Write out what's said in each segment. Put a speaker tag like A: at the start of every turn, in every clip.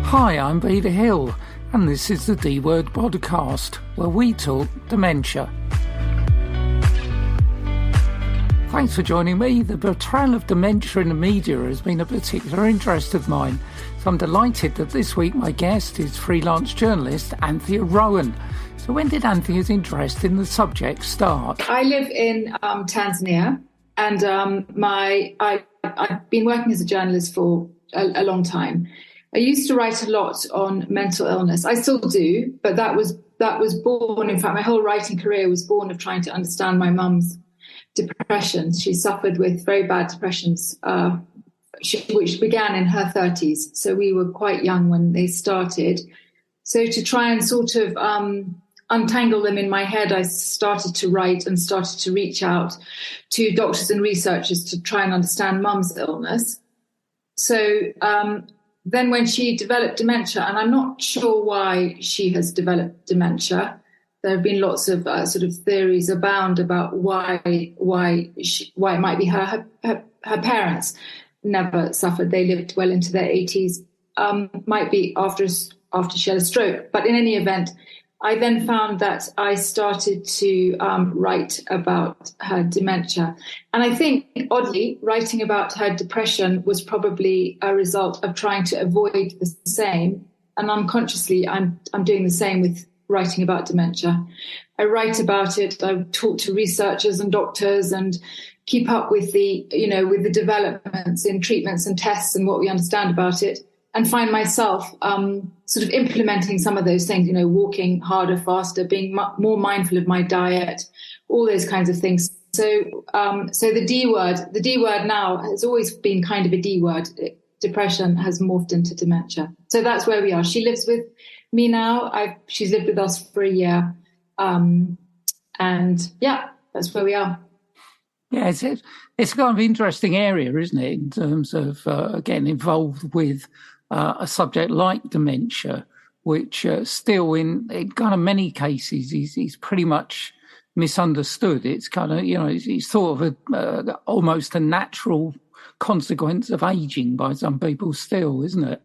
A: Hi, I'm Vida Hill, and this is the D-Word podcast, where we talk dementia. Thanks for joining me. The portrayal of dementia in the media has been a particular interest of mine, so I'm delighted that this week my guest is freelance journalist Anthea Rowan. So when did Anthea's interest in the subject start?
B: I live in Tanzania, and I've been working as a journalist for a long time. I used to write a lot on mental illness. I still do, but that was born, in fact, my whole writing career was born of trying to understand my mum's depression. She suffered with very bad depressions, which began in her 30s. So we were quite young when they started. So to try and sort of untangle them in my head, I started to write and started to reach out to doctors and researchers to try and understand mum's illness. So then when she developed dementia, and I'm not sure why she has developed dementia, there have been lots of sort of theories abound about why it might be her. Her parents never suffered; they lived well into their 80s. Might be after she had a stroke, but in any event, I then found that I started to write about her dementia. And I think, oddly, writing about her depression was probably a result of trying to avoid the same. And unconsciously, I'm doing the same with writing about dementia. I write about it. I talk to researchers and doctors and keep up with the developments in treatments and tests and what we understand about it, and find myself sort of implementing some of those things, walking harder, faster, being more mindful of my diet, all those kinds of things. So the D word now has always been kind of a D word. Depression has morphed into dementia. So that's where we are. She lives with me now. She's lived with us for a year. And yeah, that's where we are.
A: Yeah, it's a kind of interesting area, isn't it, in terms of, again, involved with a subject like dementia, which still in kind of many cases is pretty much misunderstood. It's kind of, it's thought of almost a natural consequence of aging by some people still, isn't it?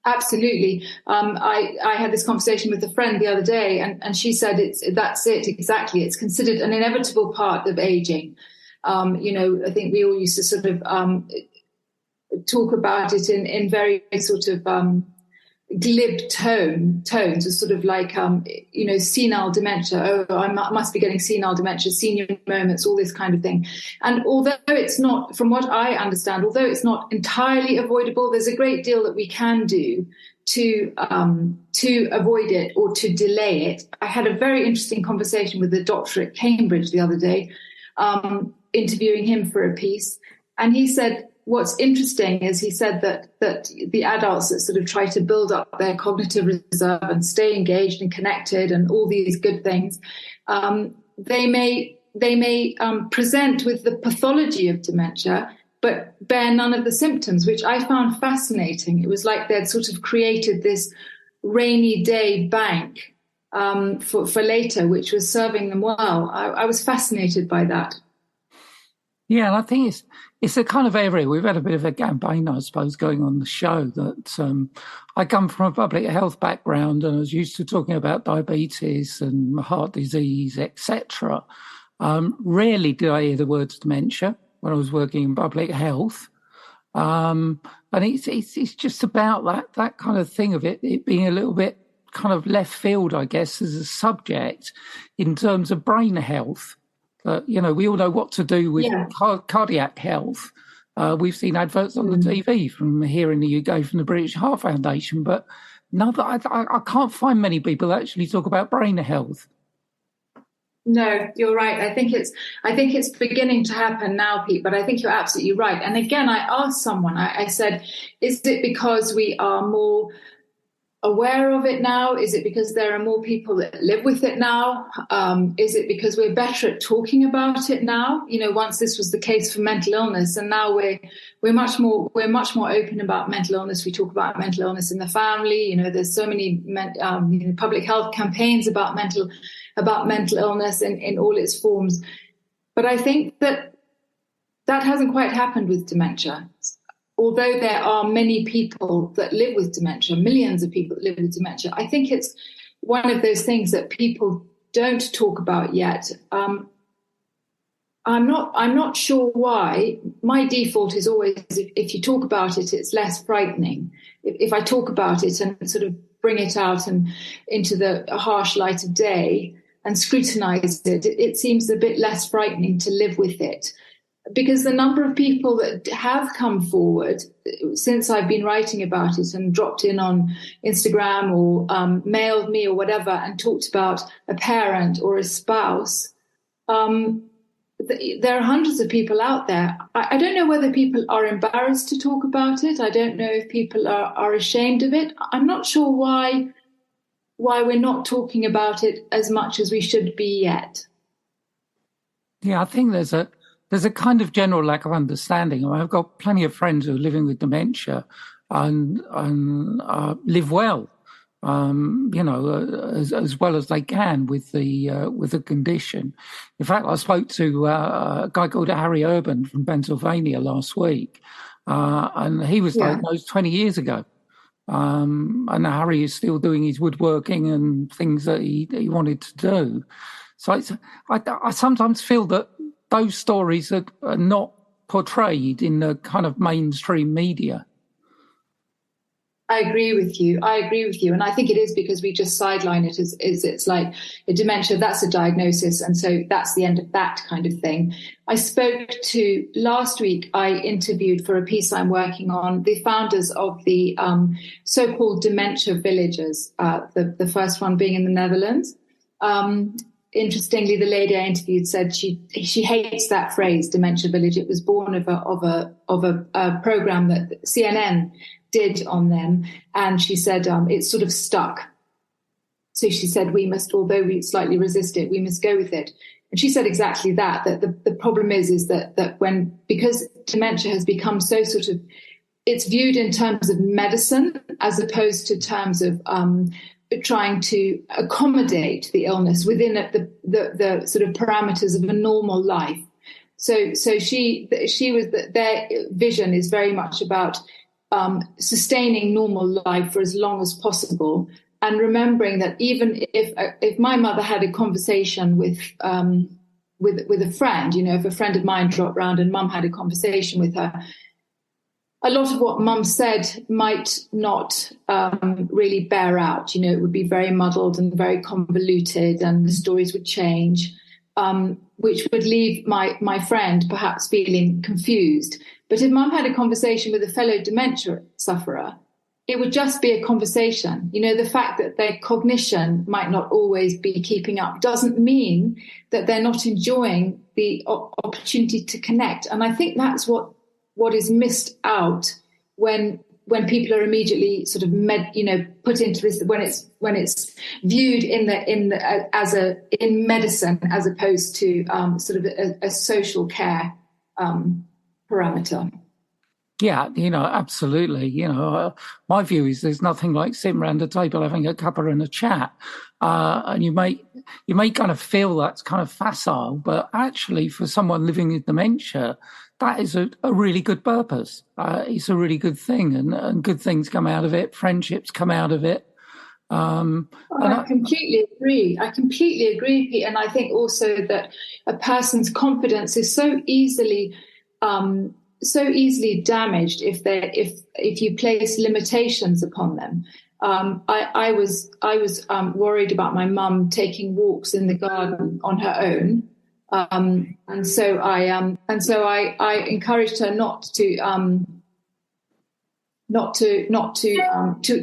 B: Absolutely. I had this conversation with a friend the other day, and she said that's it exactly. It's considered an inevitable part of aging. I think we all used to sort of talk about it in very sort of glib tones, as sort of like senile dementia. Oh, I must be getting senile dementia, senior moments, all this kind of thing. And although it's not, from what I understand, although it's not entirely avoidable, there's a great deal that we can do to avoid it or to delay it. I had a very interesting conversation with a doctor at Cambridge the other day, interviewing him for a piece, and he said, what's interesting is he said that the adults that sort of try to build up their cognitive reserve and stay engaged and connected and all these good things, they may present with the pathology of dementia, but bear none of the symptoms, which I found fascinating. It was like they'd sort of created this rainy day bank for later, which was serving them well. I was fascinated by that.
A: Yeah, and I think it's a kind of area. We've had a bit of a campaign, I suppose, going on the show that I come from a public health background, and I was used to talking about diabetes and heart disease, etc. Rarely did I hear the words dementia when I was working in public health. And it's just about that kind of thing of it being a little bit kind of left field, I guess, as a subject in terms of brain health. We all know what to do with cardiac health. We've seen adverts on the TV from here in the UK from the British Heart Foundation, but I can't find many people that actually talk about brain health.
B: No, you're right. I think it's beginning to happen now, Pete, but I think you're absolutely right. And again, I asked someone, I said, is it because we are more aware of it now? Is it because there are more people that live with it now? Is it because we're better at talking about it now? Once this was the case for mental illness, and now we're much more open about mental illness. We talk about mental illness in the family. There's so many public health campaigns about mental illness in all its forms. But I think that hasn't quite happened with dementia. although there are many people that live with dementia, millions of people that live with dementia, I think it's one of those things that people don't talk about yet. I'm not sure why. My default is always, if you talk about it, it's less frightening. If I talk about it and sort of bring it out and into the harsh light of day and scrutinize it, it seems a bit less frightening to live with it. Because the number of people that have come forward since I've been writing about it and dropped in on Instagram or mailed me or whatever and talked about a parent or a spouse, there are hundreds of people out there. I don't know whether people are embarrassed to talk about it. I don't know if people are ashamed of it. I'm not sure why we're not talking about it as much as we should be yet.
A: Yeah, I think there's a kind of general lack of understanding. I mean, I've got plenty of friends who are living with dementia and live well, as well as they can with the condition. In fact, I spoke to a guy called Harry Urban from Pennsylvania last week, and he was diagnosed 20 years ago. And Harry is still doing his woodworking and things that he wanted to do. So I sometimes feel that those stories are not portrayed in the kind of mainstream media.
B: I agree with you. And I think it is because we just sideline it as it's like a dementia, that's a diagnosis. And so that's the end of that kind of thing. Last week, I interviewed for a piece I'm working on the founders of the so-called dementia villages, the first one being in the Netherlands. Interestingly, the lady I interviewed said she hates that phrase, dementia village. It was born of a program that CNN did on them, and she said it's sort of stuck. So she said although we slightly resist it, we must go with it. And she said exactly that the problem is that because dementia has become so sort of, it's viewed in terms of medicine as opposed to terms of trying to accommodate the illness within the sort of parameters of a normal life. So their vision is very much about sustaining normal life for as long as possible, and remembering that even if my mother had a conversation with a friend, if a friend of mine dropped round and mum had a conversation with her, a lot of what mum said might not really bear out. It would be very muddled and very convoluted, and the stories would change, which would leave my friend perhaps feeling confused. But if mum had a conversation with a fellow dementia sufferer, it would just be a conversation. The fact that their cognition might not always be keeping up doesn't mean that they're not enjoying the opportunity to connect. And I think that's what is missed out when people are immediately sort of put into this, when it's viewed in medicine as opposed to sort of a social care parameter.
A: Yeah, absolutely. My view is there's nothing like sitting around a table having a cuppa and a chat, and you may kind of feel that's kind of facile, but actually for someone living with dementia, that is a really good purpose. It's a really good thing, and good things come out of it. Friendships come out of it.
B: I completely agree. Pete. And I think also that a person's confidence is so easily damaged if you place limitations upon them. I was worried about my mum taking walks in the garden on her own. And so I encouraged her not to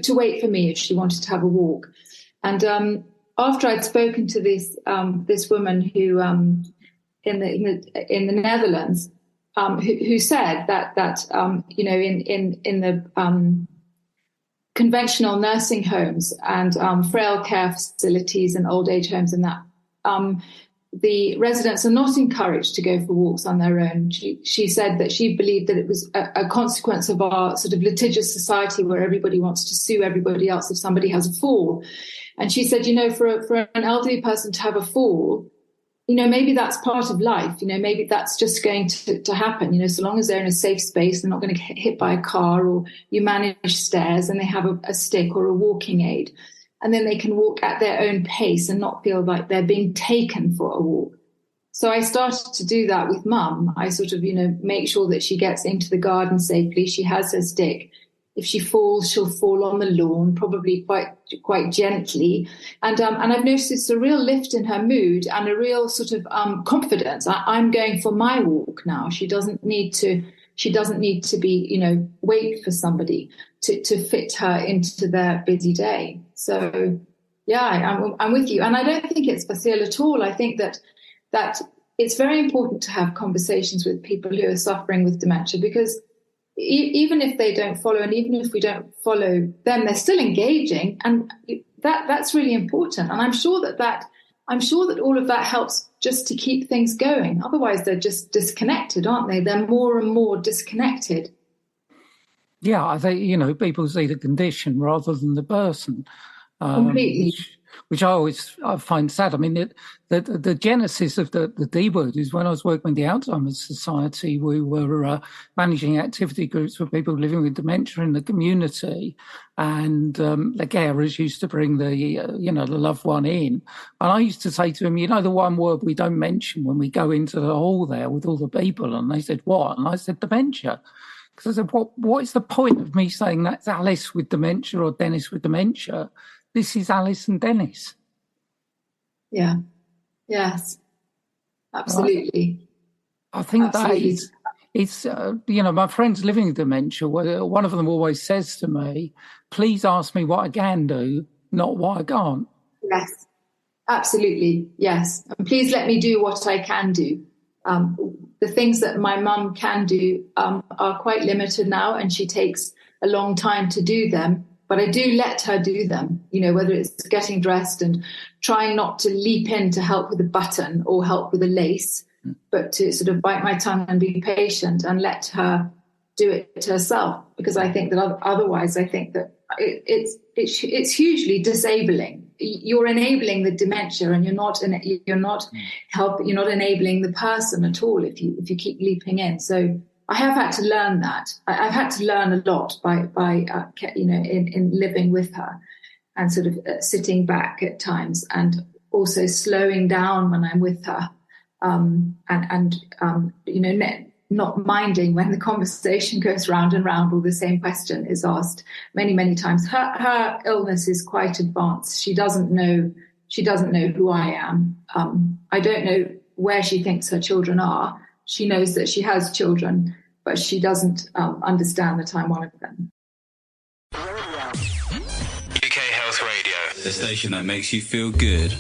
B: wait for me if she wanted to have a walk. And after I'd spoken to this woman who in the Netherlands, who said that in the conventional nursing homes and frail care facilities and old age homes and that, the residents are not encouraged to go for walks on their own. She said that she believed that it was a consequence of our sort of litigious society where everybody wants to sue everybody else if somebody has a fall. And she said, for an elderly person to have a fall maybe that's part of life. Maybe that's just going to happen. So long as they're in a safe space, they're not going to get hit by a car, or you manage stairs and they have a stick or a walking aid, and then they can walk at their own pace and not feel like they're being taken for a walk. So I started to do that with Mum. I sort of, make sure that she gets into the garden safely. She has her stick. If she falls, she'll fall on the lawn, probably quite gently. And I've noticed it's a real lift in her mood and a real sort of confidence. I'm going for my walk now. She doesn't need to be, wait for somebody to fit her into their busy day. So, yeah, I'm with you. And I don't think it's facile at all. I think that it's very important to have conversations with people who are suffering with dementia, because even if they don't follow, and even if we don't follow them, they're still engaging, and that's really important. And I'm sure that all of that helps just to keep things going. Otherwise, they're just disconnected, aren't they? They're more and more disconnected.
A: Yeah, I think people see the condition rather than the person.
B: Completely.
A: Which I find sad. I mean, the genesis of the D word is when I was working with the Alzheimer's Society. We were managing activity groups for people living with dementia in the community, and the carers used to bring the loved one in, and I used to say to them, the one word we don't mention when we go into the hall there with all the people, and they said, what? And I said, dementia. Because I said, what is the point of me saying that's Alice with dementia or Dennis with dementia? This is Alice and Dennis.
B: Yeah. Yes. Absolutely.
A: I think
B: Absolutely.
A: that it's my friends living with dementia, one of them always says to me, please ask me what I can do, not what I can't.
B: Yes. Absolutely. Yes. And please let me do what I can do. The things that my mum can do are quite limited now, and she takes a long time to do them. But I do let her do them, whether it's getting dressed and trying not to leap in to help with a button or help with a lace, but to sort of bite my tongue and be patient and let her do it herself. Because I think that otherwise, I think that it's hugely disabling. You're enabling the dementia, and you're not enabling the person at all if you keep leaping in. So I have had to learn that. I've had to learn a lot by in living with her, and sort of sitting back at times, and also slowing down when I'm with her, not minding when the conversation goes round and round, or the same question is asked many, many times. Her illness is quite advanced. She doesn't know who I am. I don't know where she thinks her children are. She knows that she has children, but she doesn't understand that I'm one of them.
C: UK Health Radio, the station that makes you feel good.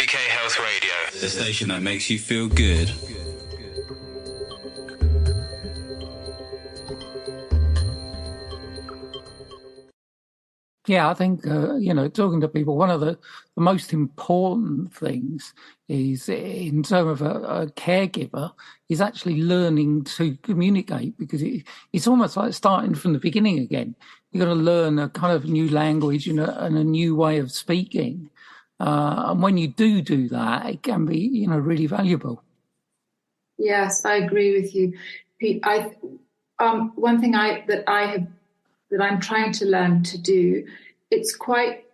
C: UK Health Radio, the station that makes you feel good.
A: Yeah, I think, talking to people, one of the most important things is, in terms of a caregiver, is actually learning to communicate, because it's almost like starting from the beginning again. You've got to learn a kind of new language and a new way of speaking. And when you do that, it can be, really valuable.
B: Yes, I agree with you, Pete. One thing that I'm trying to learn to do,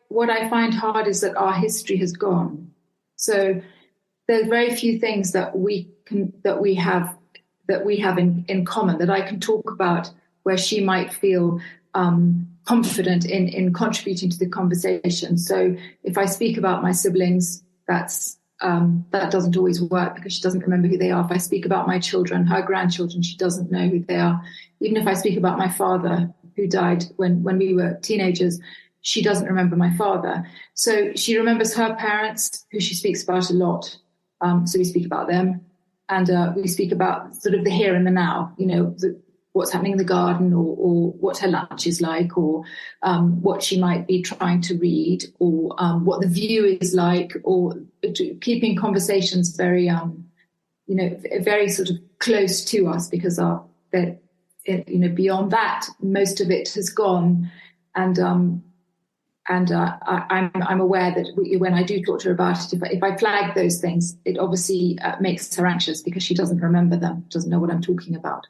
B: what I find hard is that our history has gone. So there's very few things that we have in common that I can talk about, where she might feel confident in contributing to the conversation. So if I speak about my siblings, that doesn't always work, because she doesn't remember who they are. If I speak about my children, her grandchildren, she doesn't know who they are. Even if I speak about my father, who died when we were teenagers, she doesn't remember my father. So she remembers her parents, who she speaks about a lot. So we speak about them, and we speak about sort of the here and the now, what's happening in the garden, or what her lunch is like, or what she might be trying to read, or what the view is like, or keeping conversations very, very sort of close to us, because beyond that, most of it has gone. And I'm aware that when I do talk to her about it, if I flag those things, it obviously makes her anxious because she doesn't remember them, doesn't know what I'm talking about.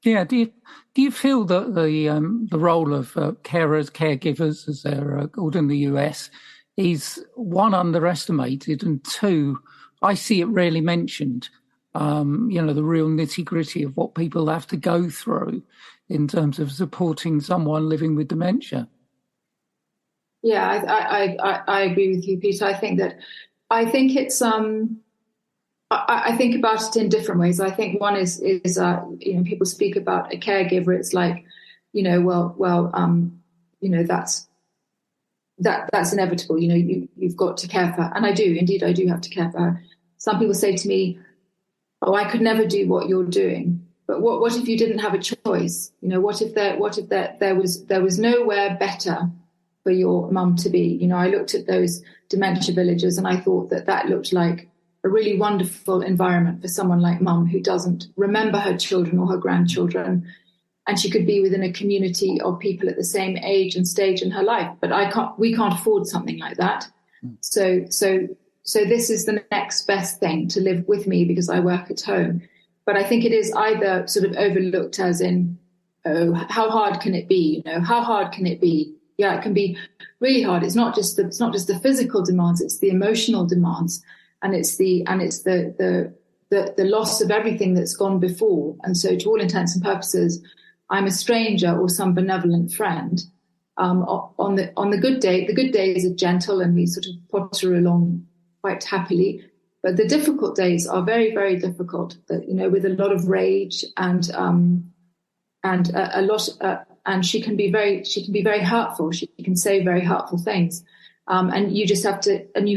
A: Yeah. Do you feel that the role of carers, caregivers, as they're called in the US, is one, underestimated, and two, I see it rarely mentioned? The real nitty gritty of what people have to go through in terms of supporting someone living with dementia.
B: Yeah, I agree with you, Peter. I think it's I think about it in different ways. I think one is people speak about a caregiver. It's like, that's inevitable. You've got to care for her, and I do have to care for her. Some people say to me, "Oh, I could never do what you're doing." But what if you didn't have a choice? What if there was nowhere better for your mum to be? I looked at those dementia villages and I thought that looked like a really wonderful environment for someone like mum, who doesn't remember her children or her grandchildren, and she could be within a community of people at the same age and stage in her life. But we can't afford something like that. So this is the next best thing, to live with me because I work at home. But I think it is either sort of overlooked as in, oh, how hard can it be? How hard can it be? Yeah, it can be really hard. It's not just the physical demands; it's the emotional demands, and it's the loss of everything that's gone before. And so, to all intents and purposes, I'm a stranger or some benevolent friend. On the good day, the good days are gentle, and we sort of potter along quite happily. But the difficult days are very, very difficult. With a lot of rage and a lot. And she can be very hurtful. She can say very hurtful things, and you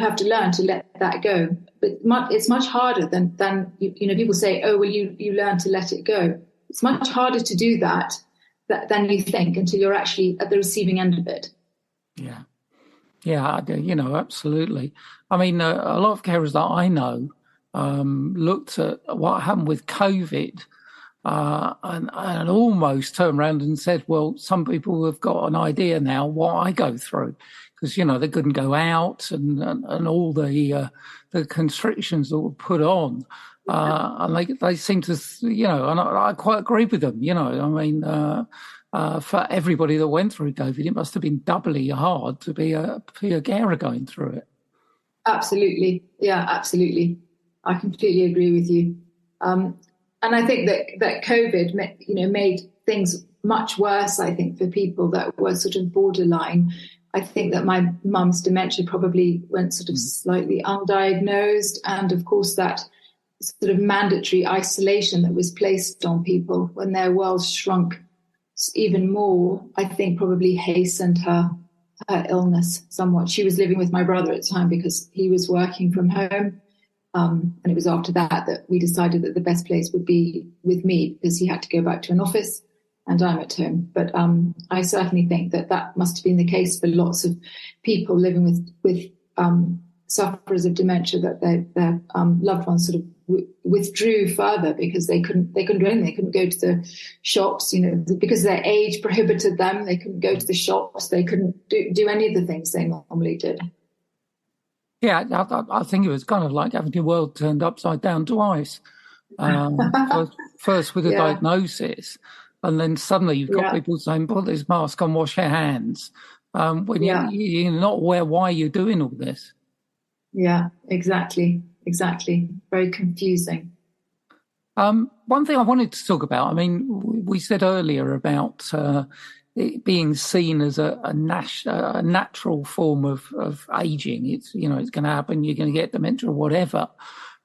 B: have to learn to let that go. But it's much harder than people say, oh, well, you learn to let it go. It's much harder to do that than you think until you're actually at the receiving end of it.
A: Yeah, absolutely. I mean, a lot of carers that I know looked at what happened with COVID. And almost turned around and said, well, some people have got an idea now what I go through, because, they couldn't go out and all the constrictions that were put on. And they seem to, and I quite agree with them, I mean, for everybody that went through COVID, it must have been doubly hard to be a carer going through it.
B: Absolutely. Yeah, absolutely. I completely agree with you. And I think that COVID, made things much worse, I think, for people that were sort of borderline. I think that my mum's dementia probably went sort of slightly undiagnosed. And of course, that sort of mandatory isolation that was placed on people when their worlds shrunk even more, I think probably hastened her illness somewhat. She was living with my brother at the time because he was working from home. And it was after that we decided that the best place would be with me, because he had to go back to an office and I'm at home. But I certainly think that must have been the case for lots of people living with sufferers of dementia, that their loved ones sort of withdrew further because they couldn't do anything. They couldn't go to the shops, because their age prohibited them. They couldn't go to the shops. They couldn't do any of the things they normally did.
A: Yeah, I think it was kind of like having your world turned upside down twice. First with a diagnosis, and then suddenly you've got people saying, put this mask on, wash your hands, when you're not aware why you're doing all this. Yeah,
B: exactly. Very confusing.
A: One thing I wanted to talk about, I mean, we said earlier about it being seen as a natural form of aging. It's, it's going to happen, you're going to get dementia or whatever.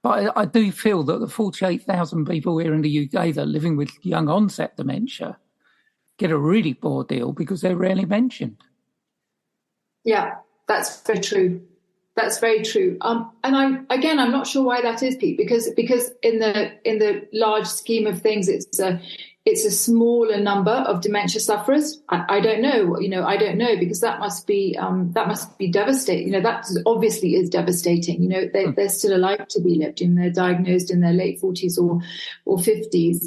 A: But I do feel that the 48,000 people here in the UK that are living with young onset dementia get a really poor deal because they're rarely mentioned.
B: Yeah, that's very true. That's very true. And I'm not sure why that is, Pete, because in the large scheme of things, it's a smaller number of dementia sufferers. I don't know, I don't know, because that must be devastating. That obviously is devastating. They're still alive to be lived, and they're diagnosed in their late 40s or 50s.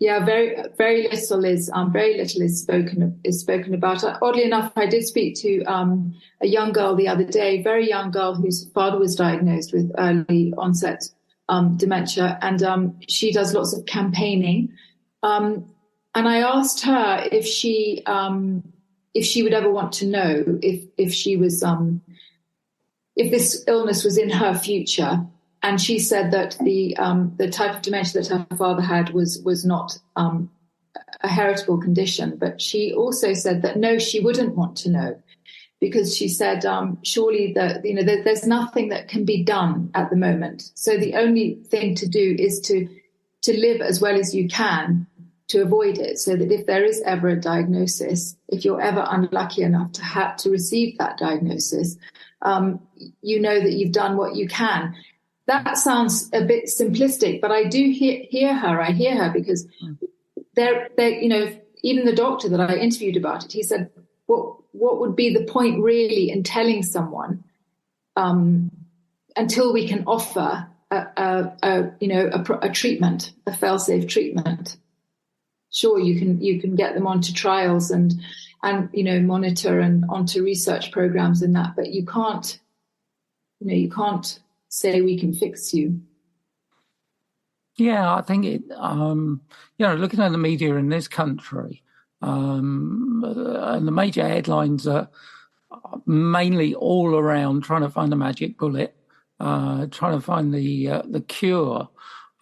B: Yeah, very little is spoken about. Oddly enough, I did speak to a young girl the other day, very young girl whose father was diagnosed with early onset dementia, and she does lots of campaigning. And I asked her if she would ever want to know if she was if this illness was in her future. And she said that the type of dementia that her father had was not a heritable condition. But she also said that no, she wouldn't want to know, because she said surely that there's nothing that can be done at the moment. So the only thing to do is to live as well as you can to avoid it. So that if there is ever a diagnosis, if you're ever unlucky enough to have to receive that diagnosis, you know that you've done what you can. That sounds a bit simplistic, but I do hear her. I hear her because even the doctor that I interviewed about it, he said, what would be the point really in telling someone until we can offer a treatment, a fail-safe treatment? Sure, you can get them onto trials and monitor and onto research programs and that, but you can't say we can fix you.
A: Yeah, I think it. Looking at the media in this country, and the major headlines are mainly all around trying to find the magic bullet, trying to find the cure.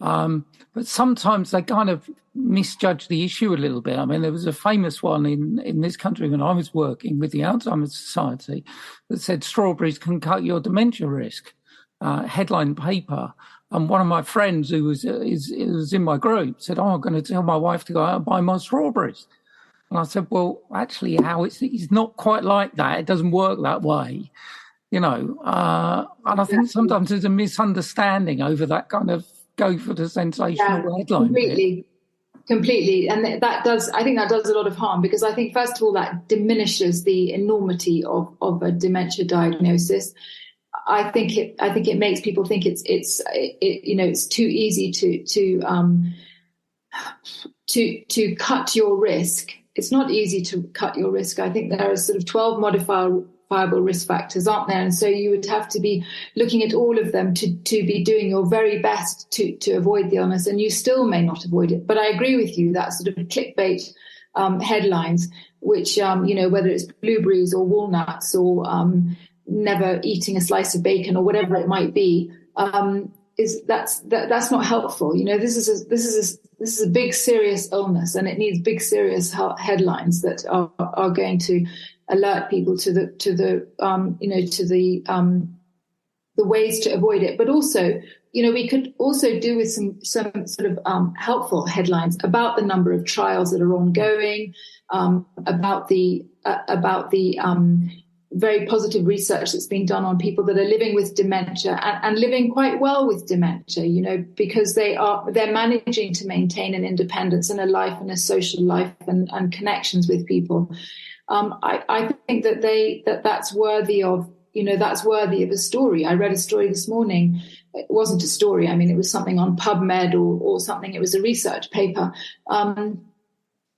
A: But sometimes they kind of misjudge the issue a little bit. I mean, there was a famous one in this country when I was working with the Alzheimer's Society that said strawberries can cut your dementia risk. Headline paper, and one of my friends who was in my group said, "Oh, I'm going to tell my wife to go out and buy more strawberries." And I said, "Well, actually, it's not quite like that. It doesn't work that way, And I think sometimes there's a misunderstanding over that kind of go for the sensational headline.
B: Completely, and I think that does a lot of harm, because I think first of all that diminishes the enormity of a dementia diagnosis. I think it makes people think it's too easy to cut your risk. It's not easy to cut your risk. I think there are sort of 12 modifiable risk factors, aren't there? And so you would have to be looking at all of them to be doing your very best to avoid the illness, and you still may not avoid it. But I agree with you, that sort of clickbait headlines, which whether it's blueberries or walnuts or never eating a slice of bacon or whatever it might be, that's not helpful. This is a big serious illness, and it needs big serious headlines that are going to alert people to the ways to avoid it. But also, we could also do with some sort of helpful headlines about the number of trials that are ongoing, about the very positive research that's being done on people that are living with dementia and living quite well with dementia, because they're managing to maintain an independence and a life and a social life and connections with people. I think that's worthy of a story. I read a story this morning. It wasn't a story. I mean, it was something on PubMed or something. It was a research paper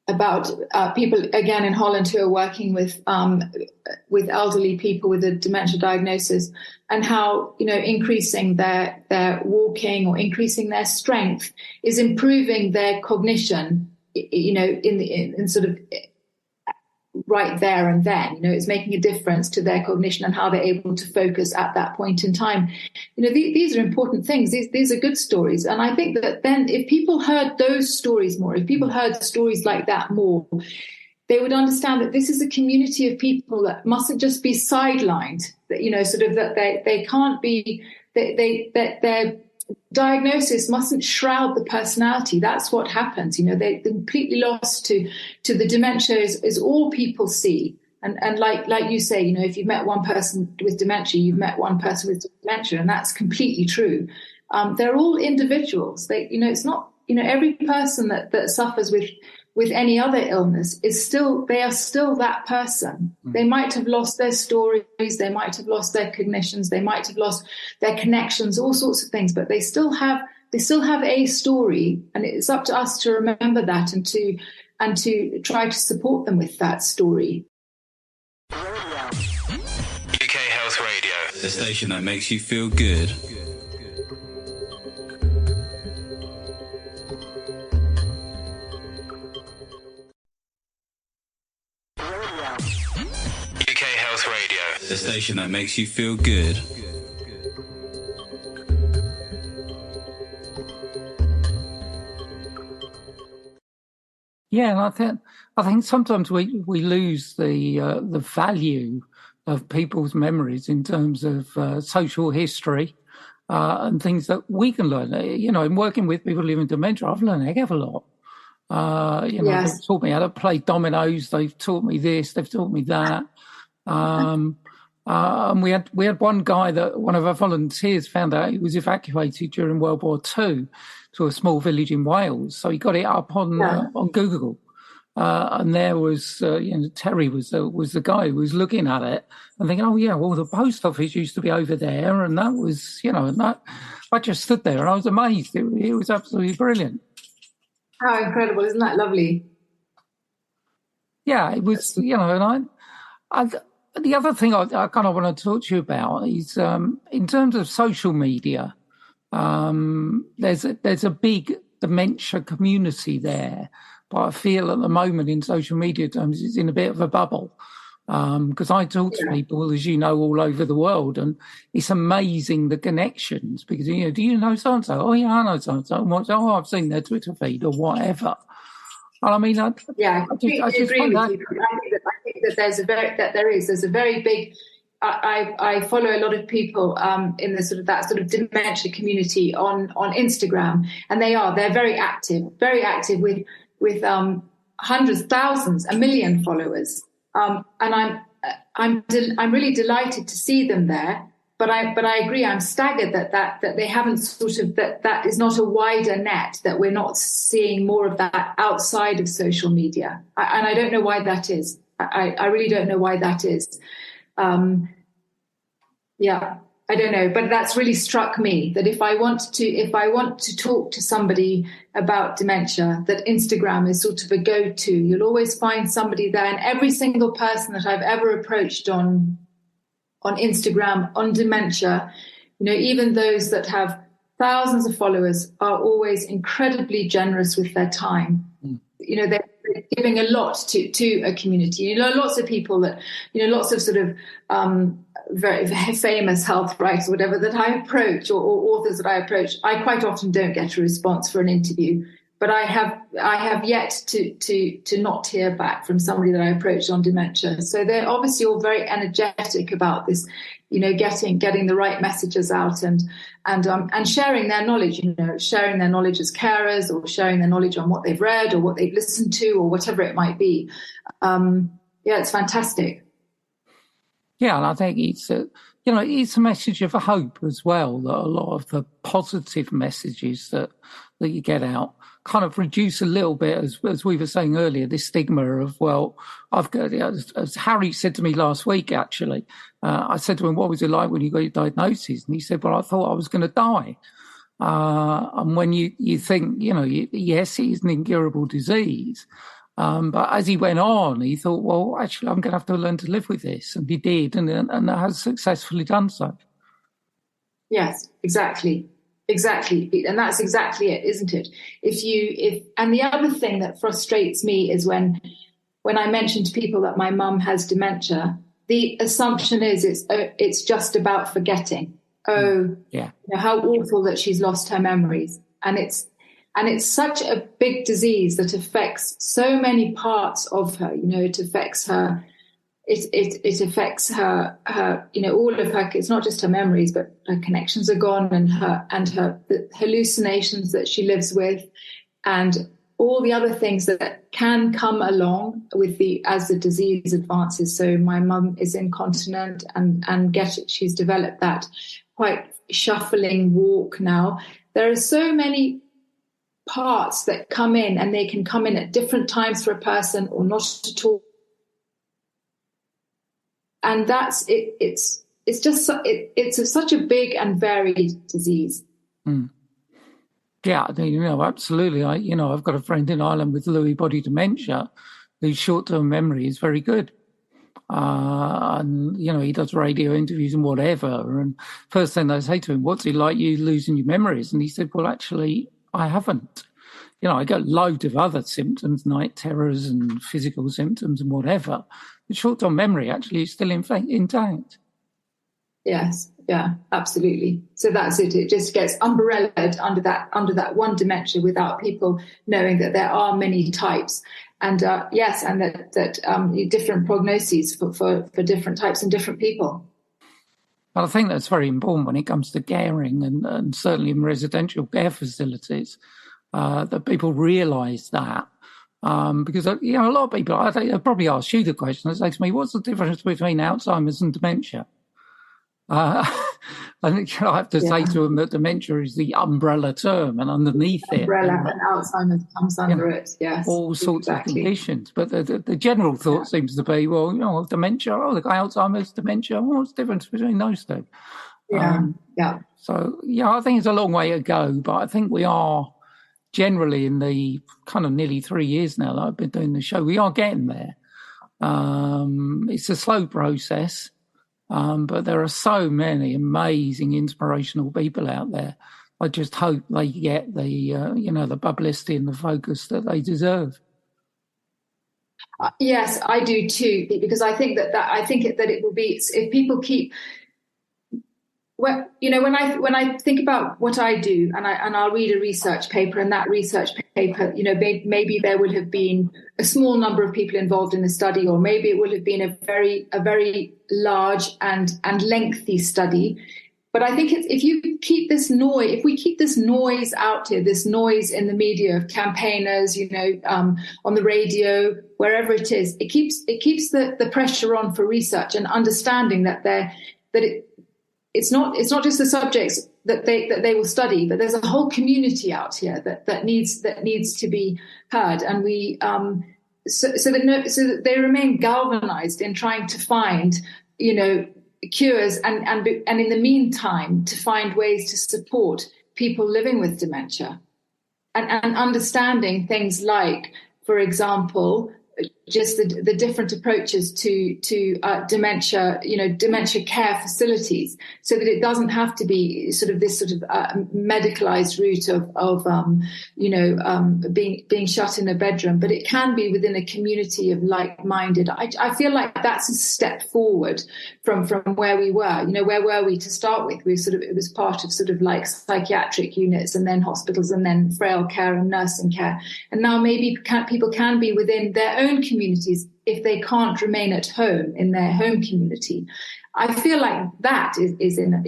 B: about people, again, in Holland, who are working with elderly people with a dementia diagnosis, and how, increasing their walking or increasing their strength is improving their cognition, in sort of right there and then. It's making a difference to their cognition and how they're able to focus at that point in time. These are important things. These are good stories. And I think that then if people heard those stories more, if people heard stories like that more, they would understand that this is a community of people that mustn't just be sidelined, that they can't be, that their diagnosis mustn't shroud the personality. That's what happens. They're completely lost to the dementia is all people see. And like you say, if you've met one person with dementia, you've met one person with dementia, and that's completely true. They're all individuals. It's not, every person that suffers with any other illness they are still that person. They might have lost their stories, they might have lost their cognitions, they might have lost their connections, all sorts of things, but they still have a story, and it's up to us to remember that and to try to support them with that story.
C: UK Health Radio, the station that makes you feel good. UK Health Radio, the station that makes you feel good.
A: Yeah, and I think sometimes we lose the value of people's memories in terms of social history and things that we can learn. In working with people living with dementia, I've learned a heck of a lot.
B: Yes.
A: They've taught me how to play dominoes. They've taught me this. They've taught me that. And we had one guy that one of our volunteers found out he was evacuated during World War II to a small village in Wales. So he got it up on Google. And there was, Terry was the guy who was looking at it and thinking, oh yeah, well the post office used to be over there, and that was, and that I just stood there and I was amazed. It was absolutely brilliant.
B: How incredible! Isn't that lovely?
A: Yeah, it was. And the other thing I kind of want to talk to you about is in terms of social media. There's a big dementia community there, but I feel at the moment in social media terms it's in a bit of a bubble. Because I talk to people, as you know, all over the world, and it's amazing the connections. Because do you know so and so? Oh yeah, I know so and so. Oh, I've seen their Twitter feed or whatever. And I mean, I just
B: agree with you. I think that there's a very big. I follow a lot of people in the that sort of dementia community on Instagram, and they're very active with hundreds, thousands, a million followers. And I'm really delighted to see them there. But I agree. I'm staggered that they haven't that is not a wider net, that we're not seeing more of that outside of social media. And I don't know why that is. I really don't know why that is. I don't know, but that's really struck me that if I want to talk to somebody about dementia, that Instagram is sort of a go-to. You'll always find somebody there, and every single person that I've ever approached on Instagram on dementia, even those that have thousands of followers, are always incredibly generous with their time. They're giving a lot to a community. Lots of people that, lots of sort of very famous health writers, whatever, that I approach, or authors that I approach, I quite often don't get a response for an interview. But I have yet to not hear back from somebody that I approached on dementia. So they're obviously all very energetic about this, getting the right messages out and sharing their knowledge, sharing their knowledge as carers, or sharing their knowledge on what they've read or what they've listened to or whatever it might be. It's fantastic.
A: Yeah, and I think it's a message of hope as well, that a lot of the positive messages that you get out kind of reduce a little bit, as we were saying earlier, this stigma of, well, I've got, as Harry said to me last week, actually, I said to him, what was it like when you got your diagnosis? And he said, well, I thought I was going to die. And when you think, yes, it is an incurable disease. But as he went on, he thought, well, actually, I'm going to have to learn to live with this. And he did, and has successfully done so.
B: Yes, exactly. And that's exactly it, isn't it? And the other thing that frustrates me is when I mention to people that my mum has dementia, the assumption is it's just about forgetting. Oh, yeah. How awful that she's lost her memories. And it's such a big disease that affects so many parts of her. It affects her. It affects her. All of her. It's not just her memories, but her connections are gone, and her the hallucinations that she lives with, and all the other things that can come along with as the disease advances. So my mum is incontinent, and she's developed that quite shuffling walk now. There are so many parts that come in, and they can come in at different times for a person or not at all. And that's it. It's just such a big and varied disease.
A: Yeah, absolutely. I've got a friend in Ireland with Lewy body dementia whose short-term memory is very good. And, he does radio interviews and whatever. And first thing they say to him, what's it like you losing your memories? And he said, well, actually, I haven't. I got loads of other symptoms, night terrors and physical symptoms and whatever. The short-term memory actually is still intact.
B: Yes, yeah, absolutely. So that's it. It just gets umbrellaed under that one dementia without people knowing that there are many types. And and that different prognoses for different types and different people.
A: Well, I think that's very important when it comes to caring and certainly in residential care facilities, that people realise that. Because, a lot of people, I think they'll probably ask you the question, they say to me, what's the difference between Alzheimer's and dementia? I think I have to say to them that dementia is the umbrella term, and underneath
B: umbrella and Alzheimer's comes under it. Yes,
A: all sorts of conditions. But the general thought seems to be, well, dementia. Oh, the guy Alzheimer's, dementia. What's the difference between those two? So I think it's a long way to go, but I think we are generally in the kind of nearly 3 years now that I've been doing the show. We are getting there. It's a slow process. But there are so many amazing, inspirational people out there. I just hope they get the publicity and the focus that they deserve.
B: Yes, I do too, because I think that it will be if people keep. Well, when I think about what I do, and I'll read a research paper, and that research paper, maybe there would have been a small number of people involved in the study, or maybe it would have been a very large and lengthy study. But I think if we keep this noise out here, this noise in the media of campaigners, on the radio, wherever it is, it keeps the pressure on for research and understanding it's not just the subjects that they will study, but there's a whole community out here that needs to be heard, and we so that they remain galvanized in trying to find cures and in the meantime to find ways to support people living with dementia and understanding things like, for example, just the different approaches to dementia, dementia care facilities, so that it doesn't have to be this medicalized route of being shut in a bedroom, but it can be within a community of like-minded. I feel like that's a step forward from where we were. Where were we to start with? It was part of like psychiatric units, and then hospitals, and then frail care and nursing care, and now maybe people can be within their own communities if they can't remain at home in their home community. I feel like that is in a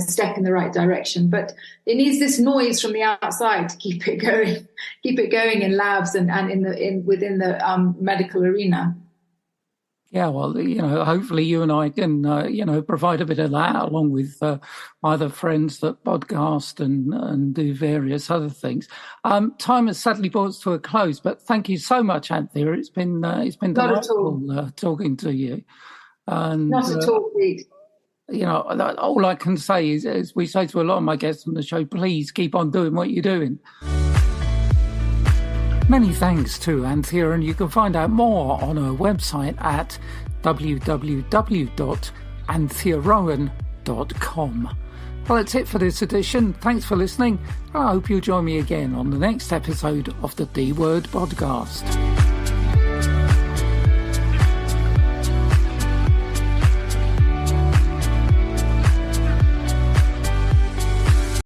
B: step in the right direction, but it needs this noise from the outside to keep it going in labs and within the medical arena.
A: Yeah, well, hopefully you and I can, provide a bit of that, along with either friends that podcast and do various other things. Time has sadly brought us to a close, but thank you so much, Anthea. It's been delightful talking to you. And,
B: not at all, Pete.
A: All I can say is, as we say to a lot of my guests on the show, please keep on doing what you're doing. Many thanks to Anthea, and you can find out more on her website at www.anthearowan.com. Well, that's it for this edition. Thanks for listening, and I hope you'll join me again on the next episode of the D Word podcast.